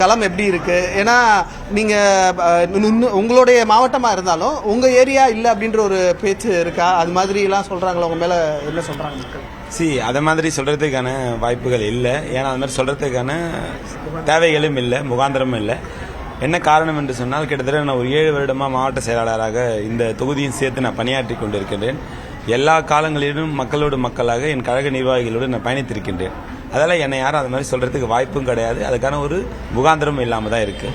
களம் எப்படி இருக்கு? ஏன்னா நீங்க உங்களுடைய மாவட்டமா இருந்தாலும் உங்க ஏரியா இல்ல அப்படின்ற ஒரு பேச்சு இருக்கா? அது மாதிரி எல்லாம் சொல்றாங்களா? உங்க மேல என்ன சொல்றாங்க மக்கள்? அதை மாதிரி சொல்றதுக்கான வாய்ப்புகள் இல்லை. ஏன்னா அது மாதிரி சொல்றதுக்கான தேவைகளும் இல்லை, முகாந்திரமும் இல்லை. என்ன காரணம் என்று சொன்னால், கிட்டத்தட்ட நான் ஒரு 7 வருடமா மாவட்ட செயலாளராக இந்த தொகுதியும் சேர்த்து நான் பணியாற்றி கொண்டிருக்கின்றேன். எல்லா காலங்களிலும் மக்களோடு மக்களாக என் கழக நிர்வாகிகளோடு நான் பயணித்திருக்கின்றேன். அதெல்லாம் என்னை யாரும் அது மாதிரி சொல்றதுக்கு வாய்ப்பும் கிடையாது. அதுக்கான ஒரு முகாந்திரமும் இல்லாம தான் இருக்கு.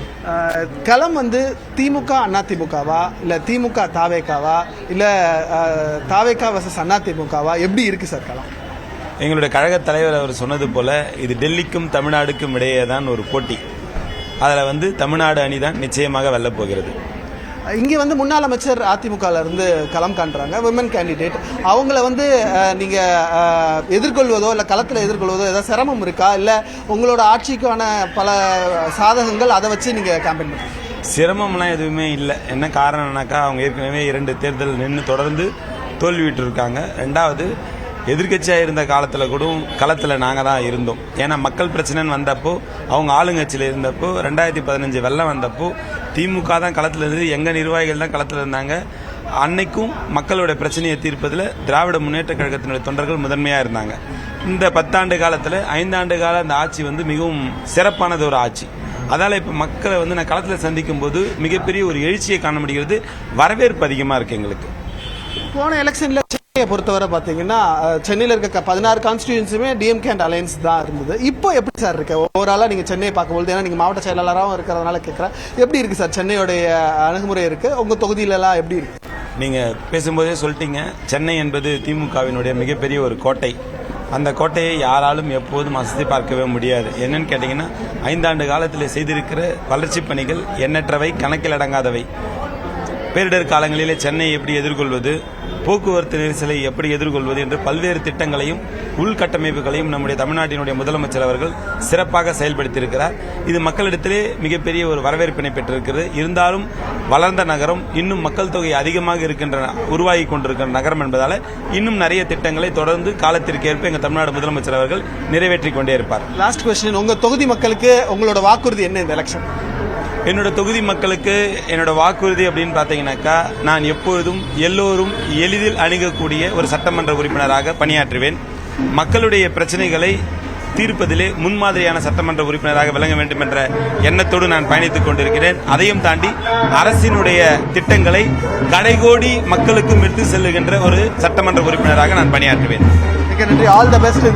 களம் திமுக அண்ணா திமுகவா, இல்ல திமுக தாவேகாவா, இல்ல தாவேகா வர்சஸ் அண்ணா திமுகவா, எப்படி இருக்கு சார் களம்? எங்களுடைய கழக தலைவர் அவர் சொன்னது போல, இது டெல்லிக்கும் தமிழ்நாடுக்கும் இடையே தான் ஒரு போட்டி. அதுல தமிழ்நாடு அணி தான் நிச்சயமாக வெல்லப் போகிறது. இங்கே முன்னாள் அமைச்சர் அதிமுகல இருந்து களம் காண்றாங்க, விமன் கேண்டிடேட். அவங்கள நீங்க எதிர்கொள்வதோ இல்ல களத்தில் எதிர்கொள்வதோ ஏதாவது சிரமம் இருக்கா? இல்ல உங்களோட ஆட்சிக்கான பல சாதகங்கள் அதை வச்சு நீங்க கேம்பெயின் பண்ணுறீங்க? சிரமம்லாம் எதுவுமே இல்லை. என்ன காரணம்னாக்கா, அவங்க ஏற்கனவே 2 தேர்தல் நின்று தொடர்ந்து தோல்விட்டு இருக்காங்க. 2வது, எதிர்கட்சியாக இருந்த காலத்தில் கூட களத்தில் நாங்கள் தான் இருந்தோம். ஏன்னா மக்கள் பிரச்சனைன்னு வந்தப்போ, அவங்க ஆளுங்கட்சியில் இருந்தப்போ, 2015 வெள்ளம் வந்தப்போ திமுக தான் களத்தில் இருந்தது, எங்கள் நிர்வாகிகள் தான் களத்தில் இருந்தாங்க. அன்னைக்கும் மக்களுடைய பிரச்சனையை தீர்ப்பதில் திராவிட முன்னேற்ற கழகத்தினுடைய தொண்டர்கள் முதன்மையாக இருந்தாங்க. இந்த 10 ஆண்டு காலத்தில் 5 ஆண்டு கால அந்த ஆட்சி மிகவும் சிறப்பானது ஒரு ஆட்சி. அதனால் இப்போ மக்களை நான் களத்தில் சந்திக்கும் போது மிகப்பெரிய ஒரு எழுச்சியை காண முடிகிறது. வரவேற்பு அதிகமாக இருக்குது எங்களுக்கு. போன எலெக்ஷன்ல சென்னையை பொறுத்தவரை பார்த்தீங்கன்னா, சென்னையில் இருக்க 16 கான்ஸ்டிடியூன்ஸுமே டிஎம்கே அண்ட் அலையன்ஸ் தான் இருந்தது. இப்போ எப்படி சார் இருக்கு ஓவராலாக நீங்கள் சென்னையை பார்க்கும்போது? ஏன்னா நீங்கள் மாவட்ட செயலாளராகவும் இருக்கிறதுனால கேட்குறேன், எப்படி இருக்கு சார் சென்னையோடைய அணுகுமுறை இருக்கு? உங்கள் தொகுதியிலலாம் எப்படி இருக்கு? நீங்கள் பேசும்போதே சொல்லிட்டீங்க, சென்னை என்பது திமுகவினுடைய மிகப்பெரிய ஒரு கோட்டை. அந்த கோட்டையை யாராலும் எப்போதும் அசதி பார்க்கவே முடியாது. என்னன்னு கேட்டிங்கன்னா, 5 ஆண்டு காலத்தில் செய்திருக்கிற வளர்ச்சி பணிகள் எண்ணற்றவை, கணக்கில் அடங்காதவை. பேரிடர் காலங்களிலே சென்னை எப்படி எதிர்கொள்வது, போக்குவரத்து நெரிசலை எப்படி எதிர்கொள்வது என்று பல்வேறு திட்டங்களையும் உள்கட்டமைப்புகளையும் நம்முடைய தமிழ்நாட்டினுடைய முதலமைச்சர் அவர்கள் சிறப்பாக செயல்படுத்தியிருக்கிறார். இது மக்களிடத்திலே மிகப்பெரிய ஒரு வரவேற்பினை பெற்றிருக்கிறது. இருந்தாலும் வளர்ந்த நகரம், இன்னும் மக்கள் தொகை அதிகமாக உருவாகி கொண்டிருக்கின்ற நகரம் என்பதால் இன்னும் நிறைய திட்டங்களை தொடர்ந்து காலத்திற்கு ஏற்ப எங்கள் தமிழ்நாடு முதலமைச்சர் அவர்கள் நிறைவேற்றிக் கொண்டே இருப்பார். லாஸ்ட் கொஸ்டின், உங்க தொகுதி மக்களுக்கு உங்களோட வாக்குறுதி என்ன இந்த எலெக்ஷன்? என்னோட தொகுதி மக்களுக்கு என்னோட வாக்குறுதி அப்படின்னு பார்த்தீங்கன்னாக்கா, நான் எப்பொழுதும் எல்லோரும் எளிதில் அணுகக்கூடிய ஒரு சட்டமன்ற உறுப்பினராக பணியாற்றுவேன். மக்களுடைய பிரச்சனைகளை தீர்ப்பதிலே முன்மாதிரியான சட்டமன்ற உறுப்பினராக விளங்க வேண்டும் என்ற எண்ணத்தோடு நான் பயணித்துக் கொண்டிருக்கிறேன். அதையும் தாண்டி அரசினுடைய திட்டங்களை கடைகோடி மக்களுக்கும் எடுத்து செல்லுகின்ற ஒரு சட்டமன்ற உறுப்பினராக நான் பணியாற்றுவேன். நன்றி. All the best.